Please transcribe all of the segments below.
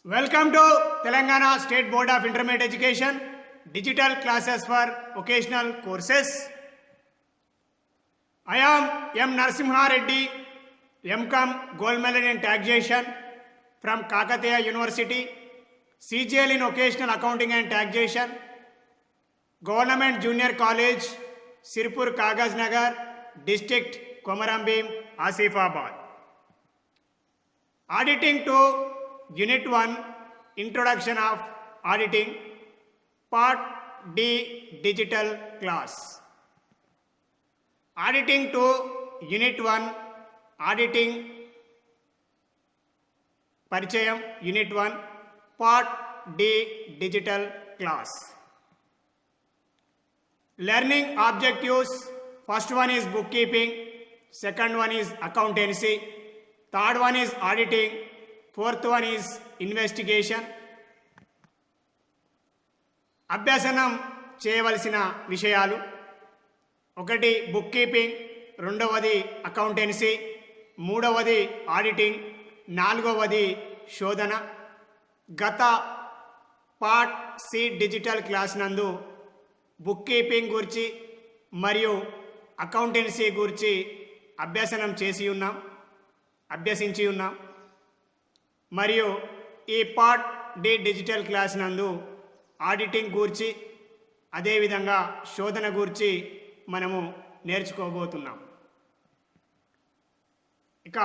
Welcome to Telangana State Board of Intermediate Education Digital Classes for Vocational Courses. I am M. Narasimha Reddy, M.Com Gold Medal in Taxation from Kakatiya University, CGL in Vocational Accounting and Taxation, Government Junior College, Sirpur Kagaz Nagar, District Komarambim, Asifabad. Auditing to Unit 1, Introduction of Auditing, Part D, Digital Class. Auditing to Unit 1, Auditing Parichayam, Unit 1, Part D, Digital Class. Learning objectives, first one is bookkeeping, second one is accountancy, third one is auditing, fourth one is investigation. అభ్యసనం చేయవలసిన విషయాలు: ఒకటి book keeping, రెండవది accountancy, మూడవది auditing, నాలుగవది శోధన. గత part C digital class నందు బుక్ కీపింగ్ గురించి మరియు అకౌంటెన్సీ గురించి అభ్యసించి ఉన్నాం. మరియు ఈ పార్ట్ డి డిజిటల్ క్లాస్ నందు ఆడిటింగ్ గురించి అదేవిధంగా శోధన గురించి మనము నేర్చుకోబోతున్నాం. ఇక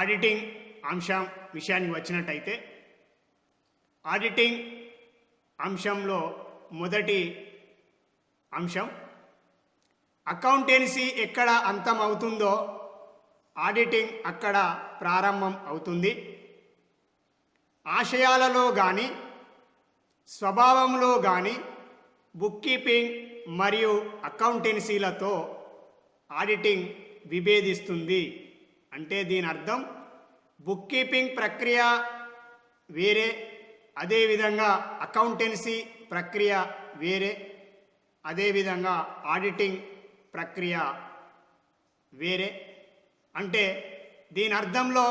ఆడిటింగ్ విషయానికి వచ్చినట్టయితే, ఆడిటింగ్ అంశంలో మొదటి అంశం అకౌంటెన్సీ ఎక్కడ అంతం అవుతుందో ఆడిటింగ్ అక్కడ ప్రారంభం అవుతుంది. ఆశయాలలో కానీ స్వభావంలో కానీ బుక్ కీపింగ్ మరియు అకౌంటెన్సీలతో ఆడిటింగ్ విభేదిస్తుంది. అంటే దీని అర్థం బుక్ కీపింగ్ ప్రక్రియ వేరే, అదేవిధంగా అకౌంటెన్సీ ప్రక్రియ వేరే, అదేవిధంగా ఆడిటింగ్ ప్రక్రియ వేరే. అంటే దీని అర్థంలో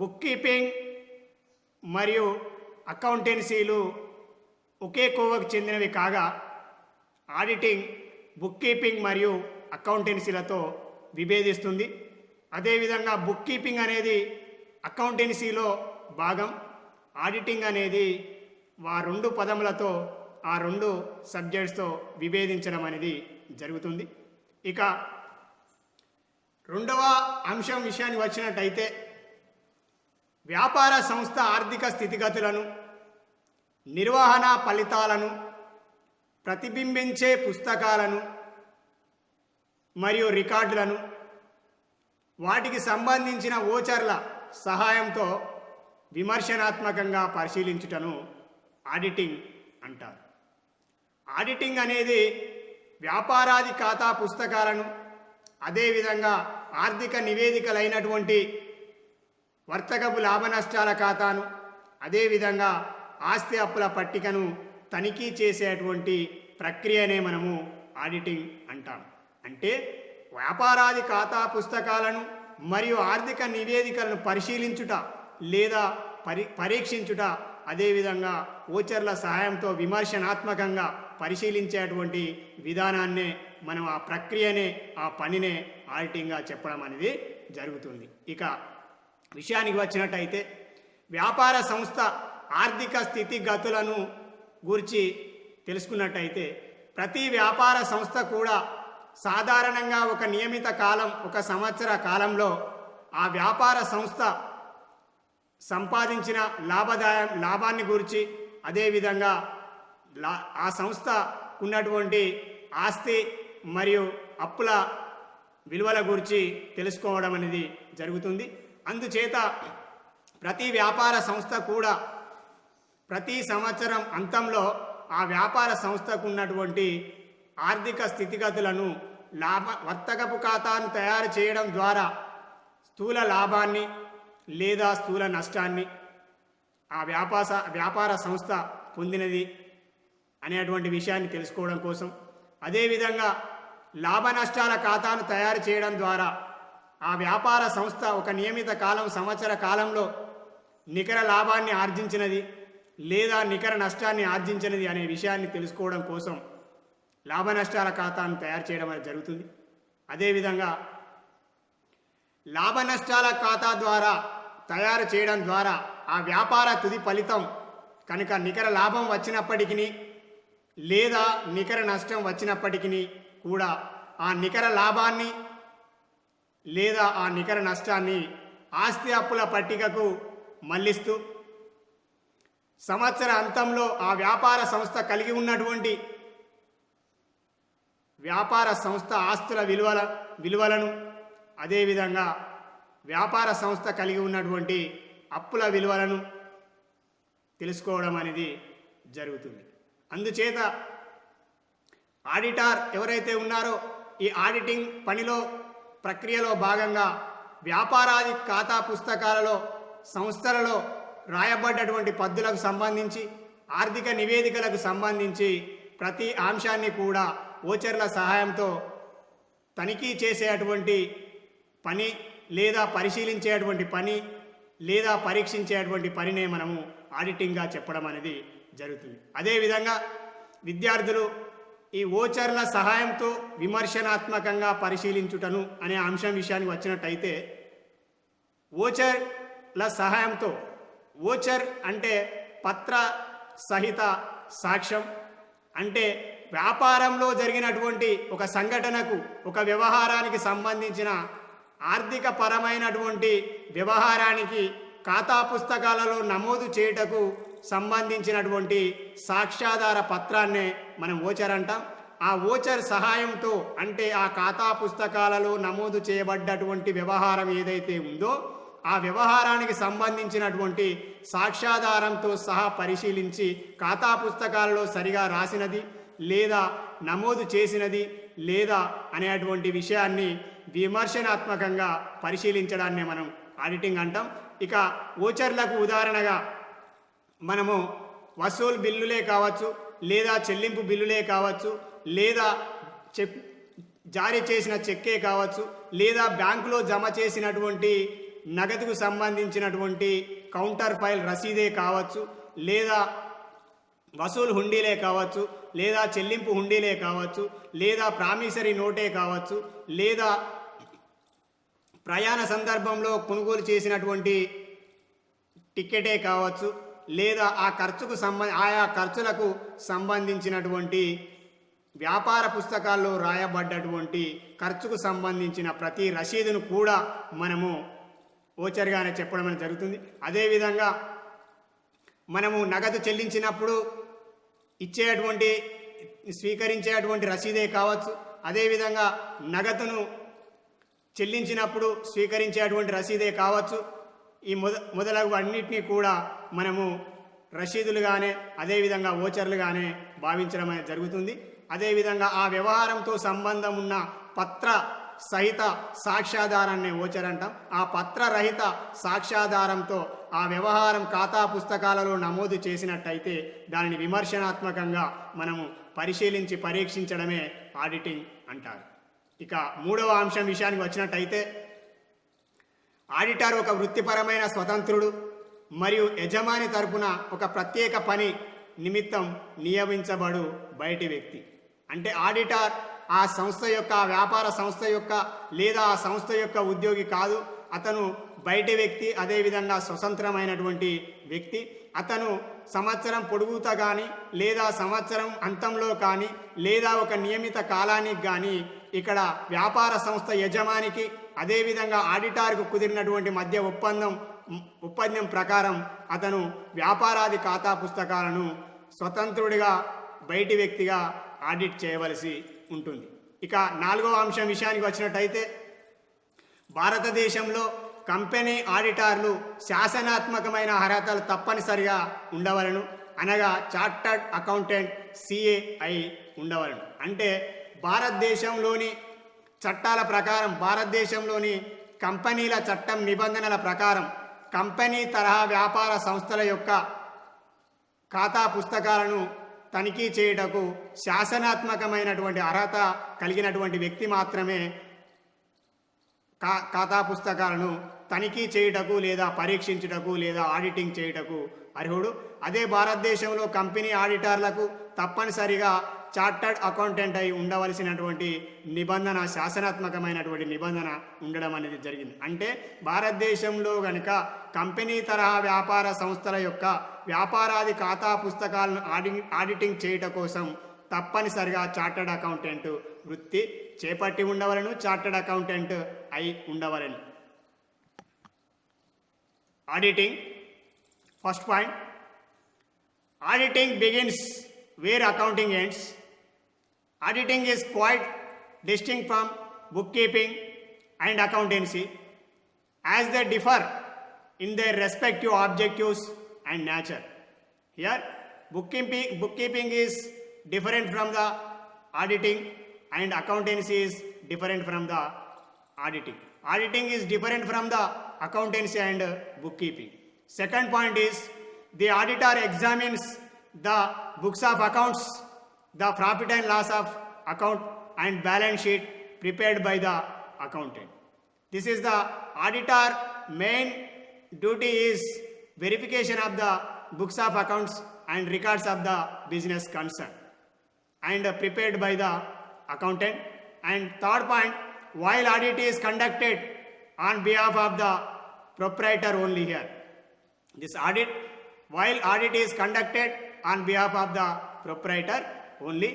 బుక్ కీపింగ్ మరియు అకౌంటెన్సీలు ఒకే కోవకు చెందినవి కాగా, ఆడిటింగ్ బుక్ కీపింగ్ మరియు అకౌంటెన్సీలతో విభేదిస్తుంది. అదేవిధంగా బుక్ కీపింగ్ అనేది అకౌంటెన్సీలో భాగం, ఆడిటింగ్ అనేది ఆ రెండు పదములతో ఆ రెండు సబ్జెక్ట్స్తో విభేదించడం అనేది జరుగుతుంది. ఇక రెండవ అంశం విషయానికి వచ్చినట్టయితే, వ్యాపార సంస్థ ఆర్థిక స్థితిగతులను, నిర్వహణ ఫలితాలను ప్రతిబింబించే పుస్తకాలను మరియు రికార్డులను, వాటికి సంబంధించిన ఓచర్ల సహాయంతో విమర్శనాత్మకంగా పరిశీలించుటను ఆడిటింగ్ అంటారు. ఆడిటింగ్ అనేది వ్యాపారాది ఖాతా పుస్తకాలను, అదేవిధంగా ఆర్థిక నివేదికలైనటువంటి వర్తకపు లాభ నష్టాల ఖాతాను, అదేవిధంగా ఆస్తి అప్పుల పట్టికను తనిఖీ చేసేటువంటి ప్రక్రియనే మనము ఆడిటింగ్ అంటాం. అంటే వ్యాపారాది ఖాతా పుస్తకాలను మరియు ఆర్థిక నివేదికలను పరిశీలించుట లేదా పరీక్షించుట, అదేవిధంగా ఓచర్ల సహాయంతో విమర్శనాత్మకంగా పరిశీలించేటువంటి విధానాన్నే మనం ఆ ప్రక్రియనే, ఆ పనినే ఆడిటింగ్గా చెప్పడం అనేది జరుగుతుంది. ఇక విషయానికి వచ్చినట్టయితే, వ్యాపార సంస్థ ఆర్థిక స్థితిగతులను గురించి తెలుసుకున్నట్టయితే, ప్రతి వ్యాపార సంస్థ కూడా సాధారణంగా ఒక నియమిత కాలం, ఒక సంవత్సర కాలంలో ఆ వ్యాపార సంస్థ సంపాదించిన లాభాన్ని గురించి, అదేవిధంగా ఆ సంస్థ ఉన్నటువంటి ఆస్తి మరియు అప్పుల విలువల గురించి తెలుసుకోవడం అనేది జరుగుతుంది. అందుచేత ప్రతి వ్యాపార సంస్థ కూడా ప్రతి సంవత్సరం అంతంలో ఆ వ్యాపార సంస్థకు ఉన్నటువంటి ఆర్థిక స్థితిగతులను, వర్తకపు ఖాతాను తయారు చేయడం ద్వారా స్థూల లాభాన్ని లేదా స్థూల నష్టాన్ని ఆ వ్యాపార సంస్థ పొందినది అనేటువంటి విషయాన్ని తెలుసుకోవడం కోసం, అదేవిధంగా లాభ నష్టాల ఖాతాను తయారు చేయడం ద్వారా ఆ వ్యాపార సంస్థ ఒక నియమిత కాలం, సంవత్సర కాలంలో నికర లాభాన్ని ఆర్జించినది లేదా నికర నష్టాన్ని ఆర్జించినది అనే విషయాన్ని తెలుసుకోవడం కోసం లాభ నష్టాల ఖాతాను తయారు చేయడం అనేది జరుగుతుంది. అదేవిధంగా లాభ నష్టాల ఖాతా ద్వారా తయారు చేయడం ద్వారా ఆ వ్యాపార తుది ఫలితం కనుక నికర లాభం వచ్చినప్పటికీ లేదా నికర నష్టం వచ్చినప్పటికీ కూడా ఆ నికర లాభాన్ని లేదా ఆ నికర నష్టాన్ని ఆస్తి అప్పుల పట్టికకు మళ్లిస్తూ సంవత్సర అంతంలో ఆ వ్యాపార సంస్థ కలిగి ఉన్నటువంటి వ్యాపార సంస్థ ఆస్తుల విలువలను అదేవిధంగా వ్యాపార సంస్థ కలిగి ఉన్నటువంటి అప్పుల విలువలను తెలుసుకోవడం అనేది జరుగుతుంది. అందుచేత ఆడిటర్ ఎవరైతే ఉన్నారో ఈ ఆడిటింగ్ పనిలో ప్రక్రియలో భాగంగా వ్యాపారాది ఖాతా పుస్తకాలలో సంస్థలలో రాయబడ్డటువంటి పద్దులకు సంబంధించి ఆర్థిక నివేదికలకు సంబంధించి ప్రతి అంశాన్ని కూడా ఓచర్ల సహాయంతో తనిఖీ చేసేటువంటి పని లేదా పరిశీలించేటువంటి పని లేదా పరీక్షించేటువంటి పనినే మనము ఆడిటింగ్గా చెప్పడం అనేది జరుగుతుంది. అదేవిధంగా విద్యార్థులు ఈ ఓచర్ల సహాయంతో విమర్శనాత్మకంగా పరిశీలించుటను అనే అంశం విషయానికి వచ్చినట్టయితే ఓచర్ల సహాయంతో ఓచర్ అంటే పత్ర సహిత సాక్ష్యం అంటే వ్యాపారంలో జరిగినటువంటి ఒక సంఘటనకు ఒక వ్యవహారానికి సంబంధించిన ఆర్థిక పరమైనటువంటి వ్యవహారానికి ఖాతా పుస్తకాలలో నమోదు చేయుటకు సంబంధించినటువంటి సాక్ష్యాధార పత్రాన్నే మనం ఓచర్ అంటాం. ఆ ఓచర్ సహాయంతో అంటే ఆ ఖాతా పుస్తకాలలో నమోదు చేయబడ్డటువంటి వ్యవహారం ఏదైతే ఉందో ఆ వ్యవహారానికి సంబంధించినటువంటి సాక్ష్యాధారంతో సహా పరిశీలించి ఖాతా పుస్తకాలలో సరిగా రాసినది లేదా నమోదు చేసినది లేదా అనేటువంటి విషయాన్ని విమర్శనాత్మకంగా పరిశీలించడాన్ని మనం ఆడిటింగ్ అంటాం. ఇక ఓచర్లకు ఉదాహరణగా మనము వసూలు బిల్లులే కావచ్చు లేదా చెల్లింపు బిల్లులే కావచ్చు లేదా జారీ చేసిన చెక్కే కావచ్చు లేదా బ్యాంకులో జమ చేసినటువంటి నగదుకు సంబంధించినటువంటి కౌంటర్ ఫైల్ రసీదే కావచ్చు లేదా వసూలు హుండీలే కావచ్చు లేదా చెల్లింపు హుండీలే కావచ్చు లేదా ప్రామిసరీ నోటే కావచ్చు లేదా ప్రయాణ సందర్భంలో కొనుగోలు చేసినటువంటి టికెటే కావచ్చు లేదా ఆ ఖర్చుకు ఆయా ఖర్చులకు సంబంధించినటువంటి వ్యాపార పుస్తకాల్లో రాయబడ్డటువంటి ఖర్చుకు సంబంధించిన ప్రతి రసీదును కూడా మనము ఓచర్గానే చెప్పడం అనేది జరుగుతుంది. అదేవిధంగా మనము నగదు చెల్లించినప్పుడు స్వీకరించేటువంటి రసీదే కావచ్చు అదేవిధంగా నగదును చెల్లించినప్పుడు స్వీకరించేటువంటి రసీదే కావచ్చు ఈ మొదలగు అన్నిటినీ కూడా మనము రసీదులుగానే అదేవిధంగా ఓచర్లుగానే భావించడం అనేది జరుగుతుంది. అదేవిధంగా ఆ వ్యవహారంతో సంబంధం ఉన్న పత్ర సహిత సాక్ష్యాధారాన్ని ఓచర్ అంటాం. ఆ పత్రరహిత సాక్ష్యాధారంతో ఆ వ్యవహారం ఖాతా పుస్తకాలలో నమోదు చేసినట్టయితే దానిని విమర్శనాత్మకంగా మనము పరిశీలించి పరీక్షించడమే ఆడిటింగ్ అంటారు. ఇక మూడవ అంశం విషయానికి వచ్చినట్టయితే ఆడిటర్ ఒక వృత్తిపరమైన స్వతంత్రుడు మరియు యజమాని తరపున ఒక ప్రత్యేక పని నిమిత్తం నియమించబడు బయటి వ్యక్తి. అంటే ఆడిటర్ ఆ సంస్థ యొక్క వ్యాపార సంస్థ యొక్క లేదా ఆ సంస్థ యొక్క ఉద్యోగి కాదు. అతను బయటి వ్యక్తి అదేవిధంగా స్వతంత్రమైనటువంటి వ్యక్తి. అతను సంవత్సరం పొడుగుతా కానీ లేదా సంవత్సరం అంతంలో కానీ లేదా ఒక నియమిత కాలానికి కానీ ఇక్కడ వ్యాపార సంస్థ యజమానికి అదేవిధంగా ఆడిటర్కు కుదిరినటువంటి మధ్య ఒప్పందం ప్రకారం అతను వ్యాపారాది ఖాతా పుస్తకాలను స్వతంత్రుడిగా బయటి వ్యక్తిగా ఆడిట్ చేయవలసి ఉంటుంది. ఇక నాలుగవ అంశం విషయానికి వచ్చినట్టయితే భారతదేశంలో కంపెనీ ఆడిటర్లు శాసనాత్మకమైన అర్హతలు తప్పనిసరిగా ఉండవలను. అనగా చార్టర్డ్ అకౌంటెంట్ CA అయి ఉండవలను. అంటే భారతదేశంలోని చట్టాల ప్రకారం భారతదేశంలోని కంపెనీల చట్టం నిబంధనల ప్రకారం కంపెనీ తరహా వ్యాపార సంస్థల యొక్క ఖాతా పుస్తకాలను తనిఖీ చేయుటకు శాసనాత్మకమైనటువంటి అర్హత కలిగినటువంటి వ్యక్తి మాత్రమే ఖాతా పుస్తకాలను తనిఖీ చేయుటకు లేదా పరీక్షించుటకు లేదా ఆడిటింగ్ చేయుటకు అర్హుడు. అదే భారతదేశంలో కంపెనీ ఆడిటర్లకు తప్పనిసరిగా చార్టర్డ్ అకౌంటెంట్ అయి ఉండవలసినటువంటి నిబంధన, శాసనాత్మకమైనటువంటి నిబంధన ఉండడం అనేది జరిగింది. అంటే భారతదేశంలో కనుక కంపెనీ తరహా వ్యాపార సంస్థల యొక్క వ్యాపారాది ఖాతా పుస్తకాలను ఆడిటింగ్ చేయుట కోసం తప్పనిసరిగా చార్టర్డ్ అకౌంటెంట్ వృత్తి చేపట్టి ఉండవలను, చార్టర్డ్ అకౌంటెంట్ అయి ఉండవలను. Auditing. First point, auditing begins where accounting ends. Auditing is quite distinct from bookkeeping and accountancy, as they differ in their respective objectives and nature. Here, bookkeeping is different from the auditing and accountancy is different from the auditing. Auditing is different from the accountancy and bookkeeping. Second point is, the auditor examines the books of accounts, the profit and loss of account and balance sheet prepared by the accountant. This is the auditor main duty is verification of the books of accounts and records of the business concern and prepared by the accountant. And third point, while audit is conducted on behalf of the proprietor only here. This audit, while audit is conducted on behalf of the proprietor only.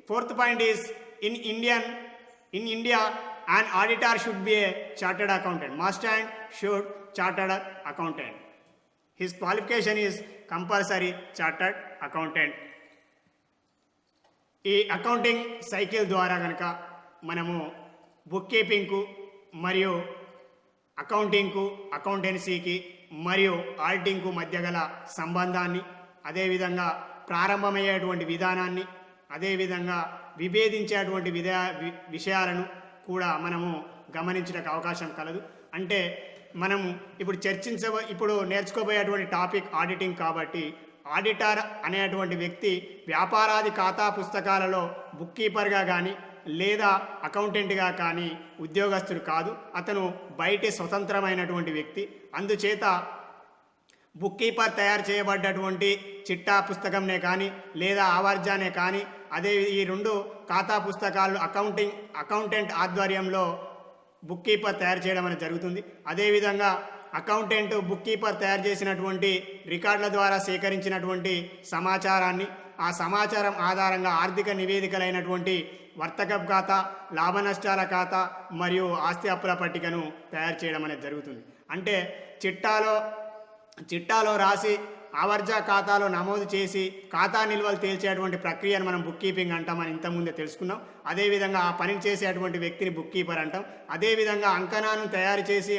Fourth point is, in India, an auditor should be a chartered accountant, must and should chartered accountant. His qualification is compulsory chartered accountant. ఈ accounting cycle ద్వారా కనుక మనము book కీపింగ్కు మరియు అకౌంటింగ్కు, అకౌంటెన్సీకి మరియు ఆడిటింగ్కు మధ్య గల సంబంధాన్ని, అదేవిధంగా ప్రారంభమయ్యేటువంటి విధానాన్ని, అదేవిధంగా విభేదించేటువంటి విషయాలను కూడా మనము గమనించడానికి అవకాశం కలదు. అంటే మనము ఇప్పుడు నేర్చుకోబోయేటువంటి టాపిక్ ఆడిటింగ్ కాబట్టి, ఆడిటర్ అనేటువంటి వ్యక్తి వ్యాపారాది ఖాతా పుస్తకాలలో బుక్ కీపర్గా కానీ లేదా అకౌంటెంట్గా కానీ ఉద్యోగస్తుడు కాదు. అతను బయటి స్వతంత్రమైనటువంటి వ్యక్తి. అందుచేత బుక్ కీపర్ తయారు చేయబడ్డటువంటి చిట్టా పుస్తకంనే కానీ లేదా ఆవర్జానే కానీ, అదే ఈ రెండు ఖాతా పుస్తకాలు అకౌంటెంట్ ఆధ్వర్యంలో బుక్ కీపర్ తయారు చేయడం అనేది జరుగుతుంది. అదేవిధంగా అకౌంటెంట్ బుక్ కీపర్ తయారు చేసినటువంటి రికార్డుల ద్వారా సేకరించినటువంటి సమాచారాన్ని, ఆ సమాచారం ఆధారంగా ఆర్థిక నివేదికలైనటువంటి వర్తకపు ఖాతా, లాభ నష్టాల ఖాతా మరియు ఆస్తి అప్పుల పట్టికను తయారు చేయడం అనేది జరుగుతుంది. అంటే చిట్టాలో రాసి ఆవర్జా ఖాతాలో నమోదు చేసి ఖాతా నిల్వలు తేల్చేటువంటి ప్రక్రియను మనం బుక్ కీపింగ్ అంటామని ఇంతకుముందే తెలుసుకున్నాం. అదేవిధంగా ఆ పని చేసేటువంటి వ్యక్తిని బుక్ కీపర్ అంటాం. అదేవిధంగా అంకణాలను తయారు చేసి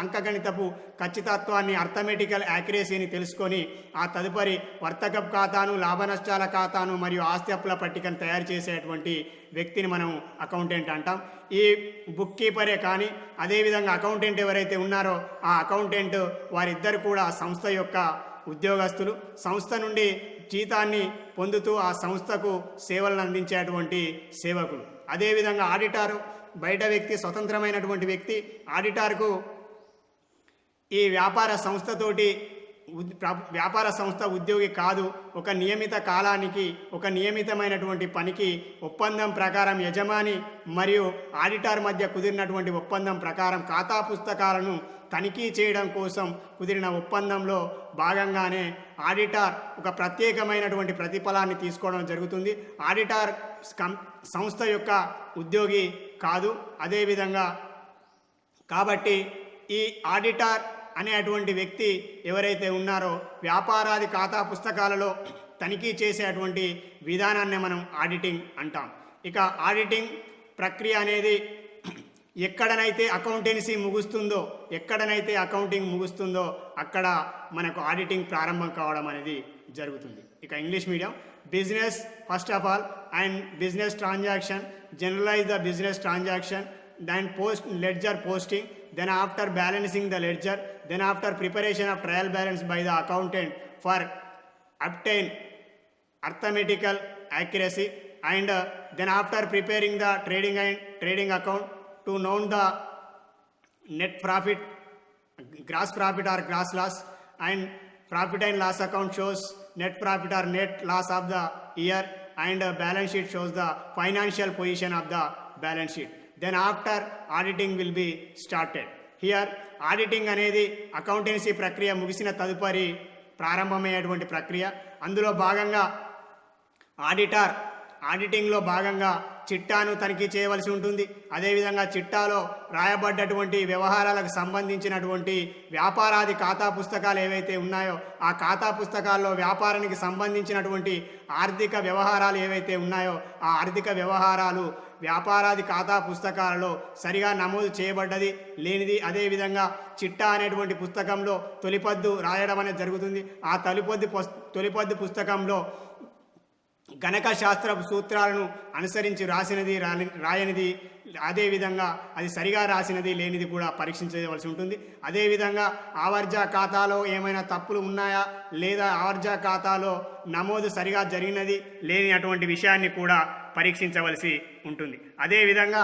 అంకగణితపు ఖచ్చితత్వాన్ని, అర్థమెటికల్ యాక్యురసీని తెలుసుకొని ఆ తదుపరి వర్తకపు ఖాతాను, లాభ నష్టాల ఖాతాను మరియు ఆస్తి అప్పుల పట్టికను తయారు చేసేటువంటి వ్యక్తిని మనం అకౌంటెంట్ అంటాం. ఈ బుక్ కీపరే కానీ అదేవిధంగా అకౌంటెంట్ ఎవరైతే ఉన్నారో ఆ అకౌంటెంట్ వారిద్దరు కూడా సంస్థ యొక్క ఉద్యోగస్తులు. సంస్థ నుండి జీతాన్ని పొందుతూ ఆ సంస్థకు సేవలను అందించేటువంటి సేవకులు. అదేవిధంగా ఆడిటారు బయట వ్యక్తి, స్వతంత్రమైనటువంటి వ్యక్తి. ఆడిటార్కు ఈ వ్యాపార సంస్థ ఉద్యోగి కాదు. ఒక నియమిత కాలానికి, ఒక నియమితమైనటువంటి పనికి ఒప్పందం ప్రకారం యజమాని మరియు ఆడిటర్ మధ్య కుదిరినటువంటి ఒప్పందం ప్రకారం ఖాతా పుస్తకాలను తనిఖీ చేయడం కోసం కుదిరిన ఒప్పందంలో భాగంగానే ఆడిటర్ ఒక ప్రత్యేకమైనటువంటి ప్రతిఫలాన్ని తీసుకోవడం జరుగుతుంది. ఆడిటర్ సంస్థ యొక్క ఉద్యోగి కాదు. అదేవిధంగా కాబట్టి ఈ ఆడిటర్ అనేటువంటి వ్యక్తి ఎవరైతే ఉన్నారో వ్యాపారాది ఖాతా పుస్తకాలలో తనిఖీ చేసేటువంటి విధానాన్ని మనం ఆడిటింగ్ అంటాం. ఇక ఆడిటింగ్ ప్రక్రియ అనేది ఎక్కడనైతే అకౌంటింగ్ ముగుస్తుందో అక్కడ మనకు ఆడిటింగ్ ప్రారంభం కావడం అనేది జరుగుతుంది. ఇక English medium. Business first of all and business transaction, generalise the business transaction, then ledger posting, then after balancing the ledger, then after preparation of trial balance by the accountant for obtain arithmetical accuracy, and then after preparing the trading account to know the net profit, gross profit or gross loss, and profit and loss account shows net profit or net loss of the year, and balance sheet shows the financial position of the balance sheet. Then after auditing will be started. Here auditing అనేది accountancy ప్రక్రియ ముగిసిన తదుపరి ప్రారంభమయ్యేటువంటి ప్రక్రియ. అందులో భాగంగా ఆడిటింగ్లో భాగంగా చిట్టాను తనిఖీ చేయవలసి ఉంటుంది. అదేవిధంగా చిట్టాలో రాయబడ్డటువంటి వ్యవహారాలకు సంబంధించినటువంటి వ్యాపారాది ఖాతా పుస్తకాలు ఏవైతే ఉన్నాయో ఆ ఖాతా పుస్తకాల్లో వ్యాపారానికి సంబంధించినటువంటి ఆర్థిక వ్యవహారాలు ఏవైతే ఉన్నాయో ఆ ఆర్థిక వ్యవహారాలు వ్యాపారాది ఖాతా పుస్తకాలలో సరిగా నమోదు చేయబడ్డది లేనిది, అదేవిధంగా చిట్టా అనేటువంటి పుస్తకంలో తొలిపద్దు రాయడం అనేది జరుగుతుంది. ఆ తొలిపద్దు పుస్తకంలో గణక శాస్త్ర సూత్రాలను అనుసరించి రాసినది రాయనిది, అదేవిధంగా అది సరిగా రాసినది లేనిది కూడా పరీక్షించవలసి ఉంటుంది. అదేవిధంగా ఆవర్జా ఖాతాలో ఏమైనా తప్పులు ఉన్నాయా లేదా ఆవర్జా ఖాతాలో నమోదు సరిగా జరిగినది లేని అటువంటి విషయాన్ని కూడా పరీక్షించవలసి ఉంటుంది. అదేవిధంగా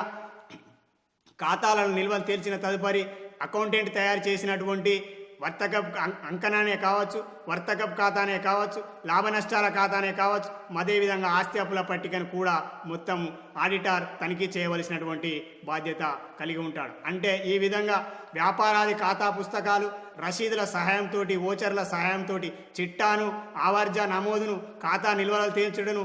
ఖాతాలను నిల్వలు తేల్చిన తదుపరి అకౌంటెంట్ తయారు చేసినటువంటి వర్తకప్ అంకణానే కావచ్చు, వర్తకప్ ఖాతానే కావచ్చు, లాభ నష్టాల ఖాతానే కావచ్చు, అదేవిధంగా ఆస్తి అప్పుల పట్టికను కూడా మొత్తం ఆడిటర్ తనిఖీ చేయవలసినటువంటి బాధ్యత కలిగి ఉంటాడు. అంటే ఈ విధంగా వ్యాపారాది ఖాతా పుస్తకాలు రసీదుల సహాయంతో, ఓచర్ల సహాయంతో చిట్టాను, ఆవర్జా నమోదును, ఖాతా నిల్వలు తేల్చడను,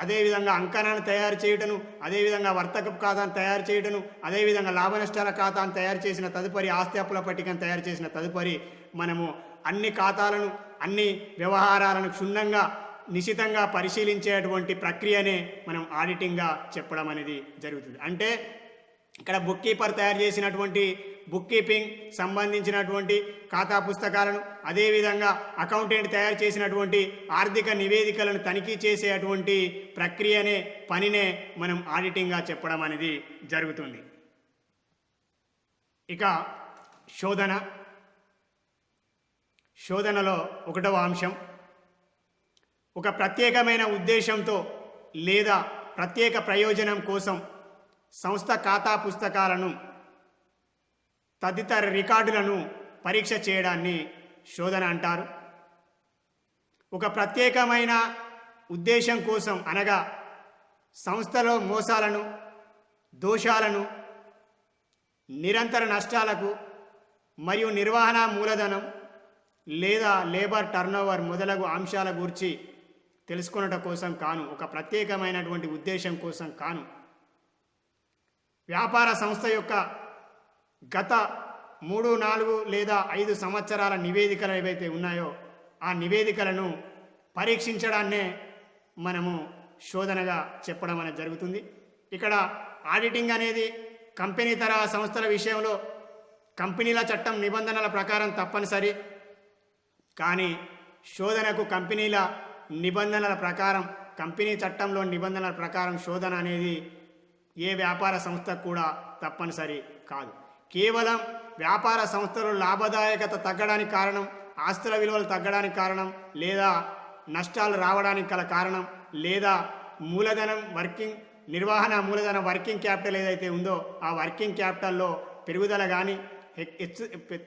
అదేవిధంగా అంకణాన్ని తయారు చేయటను, అదేవిధంగా వర్తకపు ఖాతాను తయారు చేయటను, అదేవిధంగా లాభ నష్టాల ఖాతాను తయారు చేసిన తదుపరి ఆస్తి అప్పుల పట్టికను తయారు చేసిన తదుపరి మనము అన్ని ఖాతాలను, అన్ని వ్యవహారాలను క్షుణ్ణంగా నిశితంగా పరిశీలించేటువంటి ప్రక్రియనే మనం ఆడిటింగ్గా చెప్పడం అనేది జరుగుతుంది. అంటే ఇక్కడ బుక్ కీపర్ తయారు చేసినటువంటి బుక్ కీపింగ్ సంబంధించినటువంటి ఖాతా పుస్తకాలను, అదేవిధంగా అకౌంటెంట్ తయారు చేసినటువంటి ఆర్థిక నివేదికలను తనిఖీ చేసేటువంటి ప్రక్రియనే, పనినే మనం ఆడిటింగ్గా చెప్పడం అనేది జరుగుతుంది. ఇక శోధనలో 1వ అంశం, ఒక ప్రత్యేకమైన ఉద్దేశంతో లేదా ప్రత్యేక ప్రయోజనం కోసం సంస్థ ఖాతా పుస్తకాలను తదితర రికార్డులను పరీక్ష చేయడాన్ని శోధన అంటారు. ఒక ప్రత్యేకమైన ఉద్దేశం కోసం అనగా సంస్థలో మోసాలను, దోషాలను, నిరంతర నష్టాలకు మరియు నిర్వహణ మూలధనం లేదా లేబర్ టర్నోవర్ మొదలగు అంశాల గురించి తెలుసుకొనట కోసం కాను, ఒక ప్రత్యేకమైనటువంటి ఉద్దేశం కోసం కాను వ్యాపార సంస్థ యొక్క గత 3, 4 లేదా 5 సంవత్సరాల నివేదికలు ఏవైతే ఉన్నాయో ఆ నివేదికలను పరీక్షించడాన్నే మనము శోధనగా చెప్పడం అనేది జరుగుతుంది. ఇక్కడ ఆడిటింగ్ అనేది కంపెనీ తరహా సంస్థల విషయంలో కంపెనీల చట్టం నిబంధనల ప్రకారం తప్పనిసరి. కానీ శోధనకు కంపెనీల నిబంధనల ప్రకారం, కంపెనీ చట్టంలో నిబంధనల ప్రకారం శోధన అనేది ఏ వ్యాపార సంస్థకు కూడా తప్పనిసరి కాదు. కేవలం వ్యాపార సంస్థలు లాభదాయకత తగ్గడానికి కారణం, ఆస్తుల విలువలు తగ్గడానికి కారణం, లేదా నష్టాలు రావడానికి గల కారణం, లేదా మూలధనం నిర్వహణ మూలధనం వర్కింగ్ క్యాపిటల్ ఏదైతే ఉందో ఆ వర్కింగ్ క్యాపిటల్లో పెరుగుదల కానీ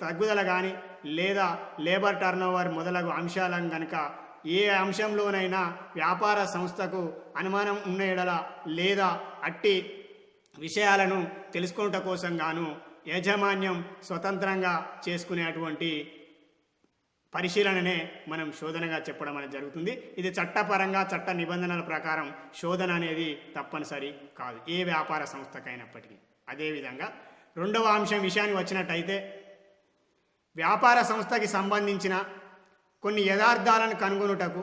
తగ్గుదల కానీ లేదా లేబర్ టర్నోవర్ మొదలగు అంశాలను కనుక ఏ అంశంలోనైనా వ్యాపార సంస్థకు అనుమానం ఉన్న ఎడల లేదా అట్టి విషయాలను తెలుసుకొనుట కోసం గాను యాజమాన్యం స్వతంత్రంగా చేసుకునేటువంటి పరిశీలననే మనం శోధనగా చెప్పడం అనేది జరుగుతుంది. ఇది చట్టపరంగా చట్ట నిబంధనల ప్రకారం శోధన అనేది తప్పనిసరి కాదు ఏ వ్యాపార సంస్థకైనప్పటికీ. అదేవిధంగా 2వ అంశం విషయానికి వచ్చినట్టయితే వ్యాపార సంస్థకి సంబంధించిన కొన్ని యథార్థాలను కనుగొనుటకు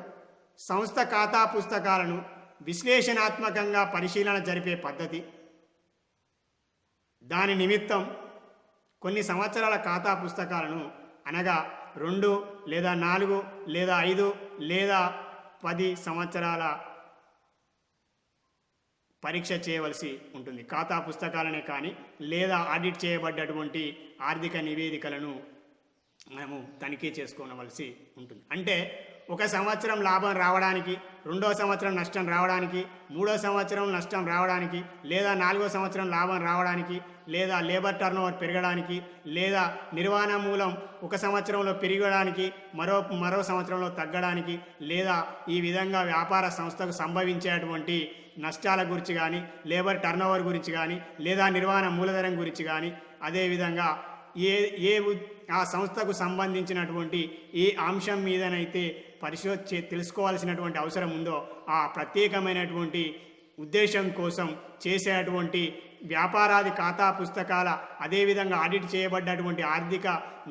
సంస్థ ఖాతా పుస్తకాలను విశ్లేషణాత్మకంగా పరిశీలన జరిపే పద్ధతి. దాని నిమిత్తం కొన్ని సంవత్సరాల ఖాతా పుస్తకాలను అనగా 2 లేదా 4 లేదా 5 లేదా 10 సంవత్సరాల పరీక్ష చేయవలసి ఉంటుంది. ఖాతా పుస్తకాలనే కానీ లేదా ఆడిట్ చేయబడ్డటువంటి ఆర్థిక నివేదికలను మనము తనిఖీ చేసుకోవలసి ఉంటుంది. అంటే 1 సంవత్సరం లాభం రావడానికి, 2వ సంవత్సరం నష్టం రావడానికి, 3వ సంవత్సరం నష్టం రావడానికి, లేదా 4వ సంవత్సరం లాభం రావడానికి, లేదా లేబర్ టర్నోవర్ పెరగడానికి లేదా నిర్వహణ మూలం ఒక సంవత్సరంలో పెరగడానికి మరో సంవత్సరంలో తగ్గడానికి లేదా ఈ విధంగా వ్యాపార సంస్థకు సంభవించేటువంటి నష్టాల గురించి కానీ లేబర్ టర్నోవర్ గురించి కానీ లేదా నిర్వహణ మూలధనం గురించి కానీ అదేవిధంగా ఆ సంస్థకు సంబంధించినటువంటి ఏ అంశం మీదనైతే తెలుసుకోవాల్సినటువంటి అవసరం ఉందో ఆ ప్రత్యేకమైనటువంటి ఉద్దేశం కోసం చేసేటువంటి వ్యాపారాది ఖాతా పుస్తకాల అదేవిధంగా ఆడిట్ చేయబడ్డటువంటి ఆర్థిక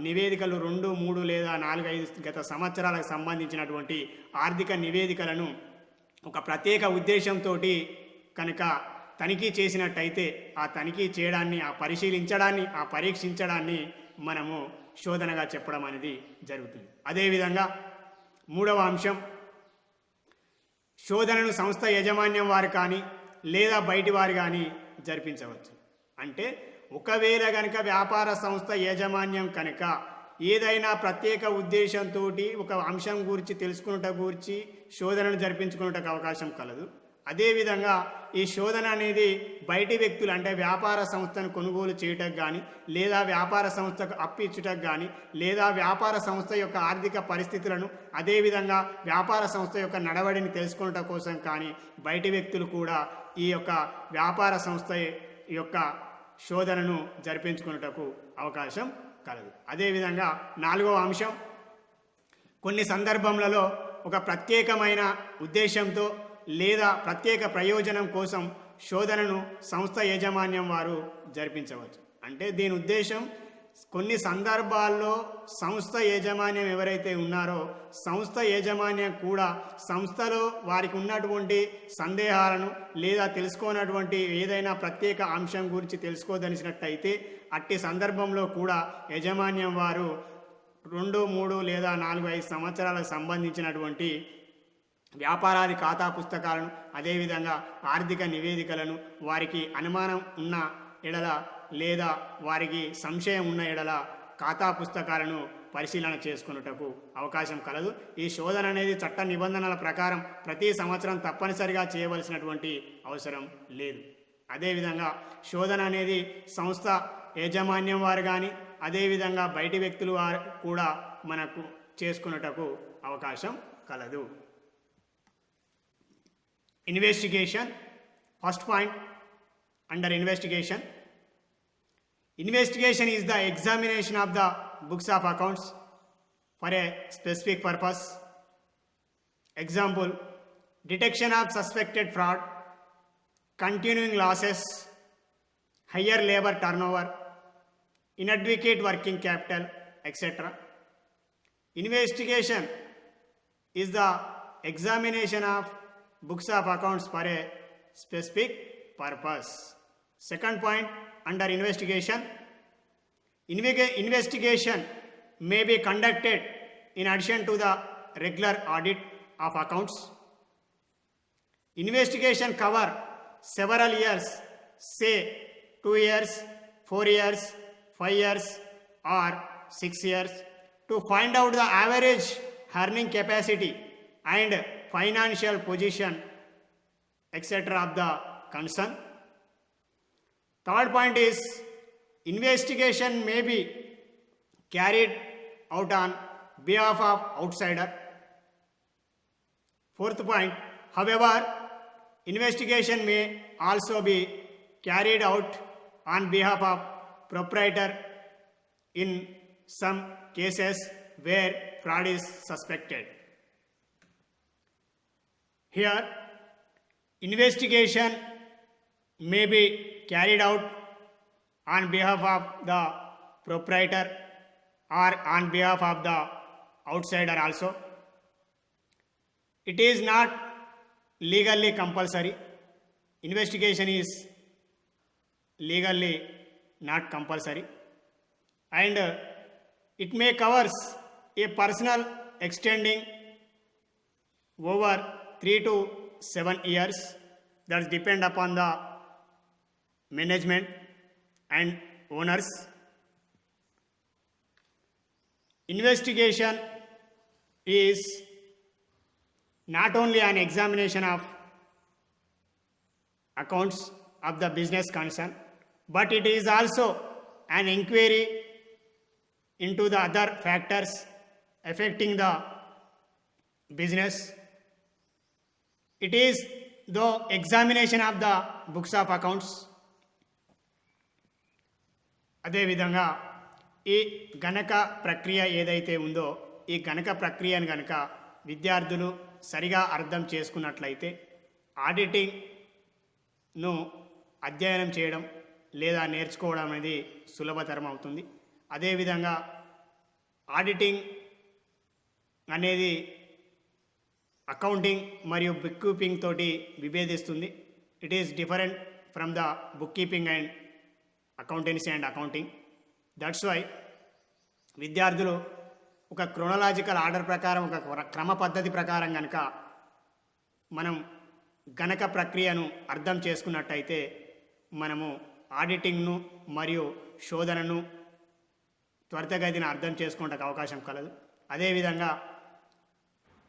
నివేదికలు 2, 3 లేదా 4, 5 గత సంవత్సరాలకు సంబంధించినటువంటి ఆర్థిక నివేదికలను ఒక ప్రత్యేక ఉద్దేశంతో కనుక తనిఖీ చేసినట్టయితే ఆ తనిఖీ చేయడాన్ని ఆ పరిశీలించడాన్ని ఆ పరీక్షించడాన్ని మనము శోధనగా చెప్పడం అనేది జరుగుతుంది. అదేవిధంగా 3వ అంశం, శోధనను సంస్థ యాజమాన్యం వారు కానీ లేదా బయటి వారు కానీ జరిపించవచ్చు. అంటే ఒకవేళ కనుక వ్యాపార సంస్థ యాజమాన్యం కనుక ఏదైనా ప్రత్యేక ఉద్దేశంతో ఒక అంశం గురించి తెలుసుకున్నట గురించి శోధనను జరిపించుకున్నటకు అవకాశం కలదు. అదేవిధంగా ఈ శోధన అనేది బయటి వ్యక్తులు అంటే వ్యాపార సంస్థను కొనుగోలు చేయటకు కానీ లేదా వ్యాపార సంస్థకు అప్పు ఇచ్చుటకు కానీ లేదా వ్యాపార సంస్థ యొక్క ఆర్థిక పరిస్థితులను అదేవిధంగా వ్యాపార సంస్థ యొక్క నడవడిని తెలుసుకోవటం కోసం కానీ బయటి వ్యక్తులు కూడా ఈ యొక్క వ్యాపార సంస్థ యొక్క శోధనను జరిపించుకున్నటకు అవకాశం కలదు. అదేవిధంగా 4వ అంశం, కొన్ని సందర్భములలో ఒక ప్రత్యేకమైన ఉద్దేశంతో లేదా ప్రత్యేక ప్రయోజనం కోసం శోధనను సంస్థ యాజమాన్యం వారు జరిపించవచ్చు. అంటే దీని ఉద్దేశం కొన్ని సందర్భాల్లో సంస్థ యాజమాన్యం ఎవరైతే ఉన్నారో సంస్థ యాజమాన్యం కూడా సంస్థలో వారికి ఉన్నటువంటి సందేహాలను లేదా తెలుసుకోనటువంటి ఏదైనా ప్రత్యేక అంశం గురించి తెలుసుకోదలిసినట్టయితే అట్టి సందర్భంలో కూడా యాజమాన్యం వారు 2, 3 లేదా 4, 5 సంవత్సరాలకు సంబంధించినటువంటి వ్యాపారాది ఖాతా పుస్తకాలను అదేవిధంగా ఆర్థిక నివేదికలను వారికి అనుమానం ఉన్న ఎడల లేదా వారికి సంశయం ఉన్న ఎడల ఖాతా పుస్తకాలను పరిశీలన చేసుకున్నటకు అవకాశం కలదు. ఈ శోధన అనేది చట్ట నిబంధనల ప్రకారం ప్రతి సంవత్సరం తప్పనిసరిగా చేయవలసినటువంటి అవసరం లేదు. అదేవిధంగా శోధన అనేది సంస్థ యాజమాన్యం వారు కానీ అదేవిధంగా బయటి వ్యక్తులు వారు కూడా మనకు చేసుకున్నటకు అవకాశం కలదు. Investigation. First point under investigation. Investigation is the examination of the books of accounts for a specific purpose. Example, detection of suspected fraud, continuing losses, higher labor turnover, inadequate working capital, etc. Investigation is the examination of books of accounts for a specific purpose. Second point under investigation, investigation may be conducted in addition to the regular audit of accounts. Investigation cover several years, say 2 years, 4 years, 5 years or 6 years to find out the average earning capacity and financial position etc. of the concern. Third point is investigation may be carried out on behalf of outsider. Fourth point, however, investigation may also be carried out on behalf of proprietor in some cases where fraud is suspected. Here, investigation may be carried out on behalf of the proprietor or on behalf of the outsider also. It is not legally compulsory. Investigation is legally not compulsory and it may covers a personal extending over 3 to 7 years. That depend upon the management and owners. Investigation is not only an examination of accounts of the business concern, but it is also an inquiry into the other factors affecting the business. It is the examination of the books of accounts. అదేవిధంగా ఈ గణక ప్రక్రియ ఏదైతే ఉందో ఈ గణక ప్రక్రియను కనుక విద్యార్థులు సరిగా అర్థం చేసుకున్నట్లయితే ఆడిటింగ్ను అధ్యయనం చేయడం లేదా నేర్చుకోవడం అనేది సులభతరం అవుతుంది. అదేవిధంగా ఆడిటింగ్ అనేది అకౌంటింగ్ మరియు బుక్ కీపింగ్ తోటి విభేదిస్తుంది. It is different from the book keeping and accountancy and accounting. That's why విద్యార్థులు ఒక క్రోనలాజికల్ ఆర్డర్ ప్రకారం ఒక క్రమ పద్ధతి ప్రకారం కనుక మనం గణక ప్రక్రియను అర్థం చేసుకున్నట్టయితే మనము ఆడిటింగ్ను మరియు శోధనను త్వరితగతిన అర్థం చేసుకోవడానికి అవకాశం కలదు. అదేవిధంగా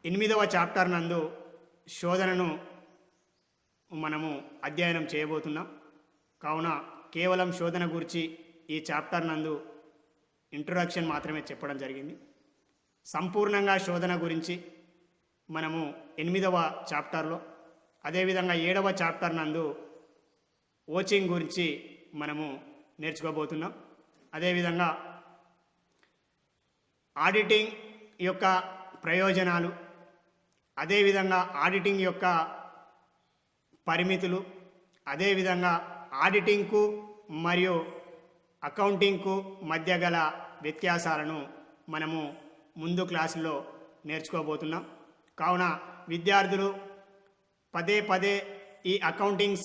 8వ చాప్టర్ నందు శోధనను మనము అధ్యయనం చేయబోతున్నాం. కావున కేవలం శోధన గురించి ఈ చాప్టర్ నందు ఇంట్రొడక్షన్ మాత్రమే చెప్పడం జరిగింది. సంపూర్ణంగా శోధన గురించి మనము 8వ చాప్టర్లో, అదేవిధంగా 7వ చాప్టర్ నందు ఓచింగ్ గురించి మనము నేర్చుకోబోతున్నాం. అదేవిధంగా ఆడిటింగ్ యొక్క ప్రయోజనాలు, అదేవిధంగా ఆడిటింగ్ యొక్క పరిమితులు, అదేవిధంగా ఆడిటింగ్కు మరియు అకౌంటింగ్కు మధ్య గల వ్యత్యాసాలను మనము ముందు క్లాసులో నేర్చుకోబోతున్నాం. కావున విద్యార్థులు పదే పదే ఈ అకౌంటింగ్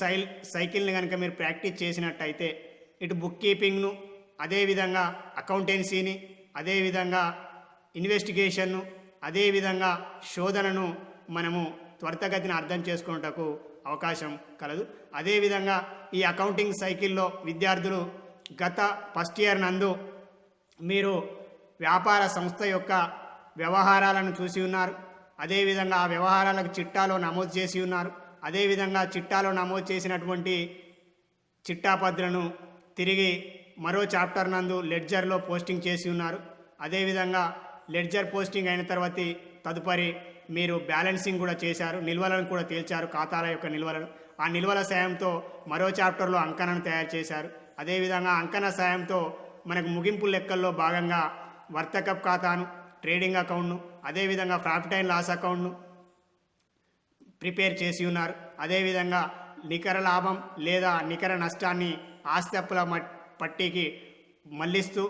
సైకిల్ని కనుక మీరు ప్రాక్టీస్ చేసినట్టయితే ఇటు బుక్ కీపింగ్ను, అదేవిధంగా అకౌంటెన్సీని, అదేవిధంగా ఇన్వెస్టిగేషన్ను, అదేవిధంగా శోధనను మనము త్వరితగతిన అర్థం చేసుకున్నటకు అవకాశం కలదు. అదేవిధంగా ఈ అకౌంటింగ్ సైకిల్లో విద్యార్థులు గత ఫస్ట్ ఇయర్ నందు మీరు వ్యాపార సంస్థ యొక్క వ్యవహారాలను చూసి ఉన్నారు. అదేవిధంగా ఆ వ్యవహారాలకు చిట్టాలో నమోదు చేసి ఉన్నారు. అదేవిధంగా చిట్టాలో నమోదు చేసినటువంటి చిట్టాపత్రను తిరిగి మరో చాప్టర్ నందు లెడ్జర్లో పోస్టింగ్ చేసి ఉన్నారు. అదేవిధంగా లెడ్జర్ పోస్టింగ్ అయిన తర్వాత తదుపరి మీరు బ్యాలెన్సింగ్ కూడా చేశారు, నిల్వలను కూడా తేల్చారు, ఖాతాల యొక్క నిల్వలను. ఆ నిల్వల సాయంతో మరో చాప్టర్లో అంకణను తయారు చేశారు. అదేవిధంగా అంకణ సాయంతో మనకు ముగింపు లెక్కల్లో భాగంగా వర్తకప్ ఖాతాను, ట్రేడింగ్ అకౌంట్ను, అదేవిధంగా ప్రాఫిట్ అండ్ లాస్ అకౌంట్ను ప్రిపేర్ చేసి ఉన్నారు. అదేవిధంగా నికర లాభం లేదా నికర నష్టాన్ని ఆస్తి అప్పుల పట్టీకి మళ్లిస్తూ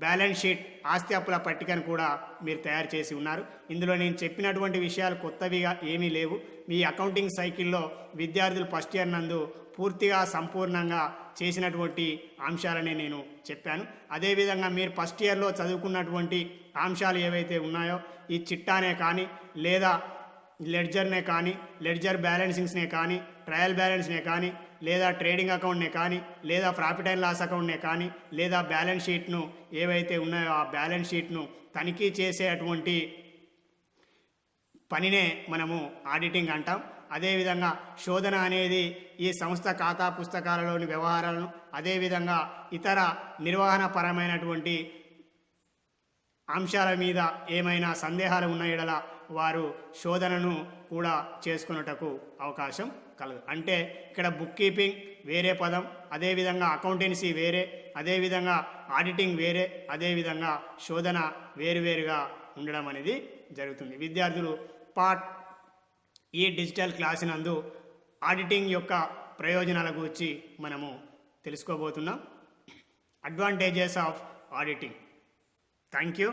బ్యాలెన్స్ షీట్ ఆస్తి అప్పుల పట్టికను కూడా మీరు తయారు చేసి ఉన్నారు. ఇందులో నేను చెప్పినటువంటి విషయాలు కొత్తవిగా ఏమీ లేవు. మీ అకౌంటింగ్ సైకిల్లో విద్యార్థులు ఫస్ట్ ఇయర్ నందు పూర్తిగా సంపూర్ణంగా చేసినటువంటి అంశాలనే నేను చెప్పాను. అదేవిధంగా మీరు ఫస్ట్ ఇయర్లో చదువుకున్నటువంటి అంశాలు ఏవైతే ఉన్నాయో ఈ చిట్టానే కానీ లేదా లెడ్జర్నే కానీ, లెడ్జర్ బ్యాలెన్సింగ్స్నే కానీ, ట్రయల్ బ్యాలెన్స్నే కానీ, లేదా ట్రేడింగ్ అకౌంట్నే కానీ, లేదా ప్రాఫిట్ అండ్ లాస్ అకౌంట్నే కానీ, లేదా బ్యాలెన్స్ షీట్ను ఏవైతే ఉన్నాయో ఆ బ్యాలెన్స్ షీట్ను తనిఖీ చేసేటువంటి పనినే మనము ఆడిటింగ్ అంటాం. అదేవిధంగా శోధన అనేది ఈ సంస్థ ఖాతా పుస్తకాలలోని వ్యవహారాలను, అదేవిధంగా ఇతర నిర్వహణపరమైనటువంటి అంశాల మీద ఏమైనా సందేహాలు ఉన్న యెడల వారు శోధనను కూడా చేసుకున్నటకు అవకాశం కలదు. అంటే ఇక్కడ బుక్ కీపింగ్ వేరే పదం, అదేవిధంగా అకౌంటెన్సీ వేరే, అదేవిధంగా ఆడిటింగ్ వేరే, అదేవిధంగా శోధన వేరువేరుగా ఉండడం అనేది జరుగుతుంది. విద్యార్థులు ఈ డిజిటల్ క్లాస్ నందు ఆడిటింగ్ యొక్క ప్రయోజనాల గురించి మనము తెలుసుకోబోతున్నాం. Advantages of auditing. Thank you.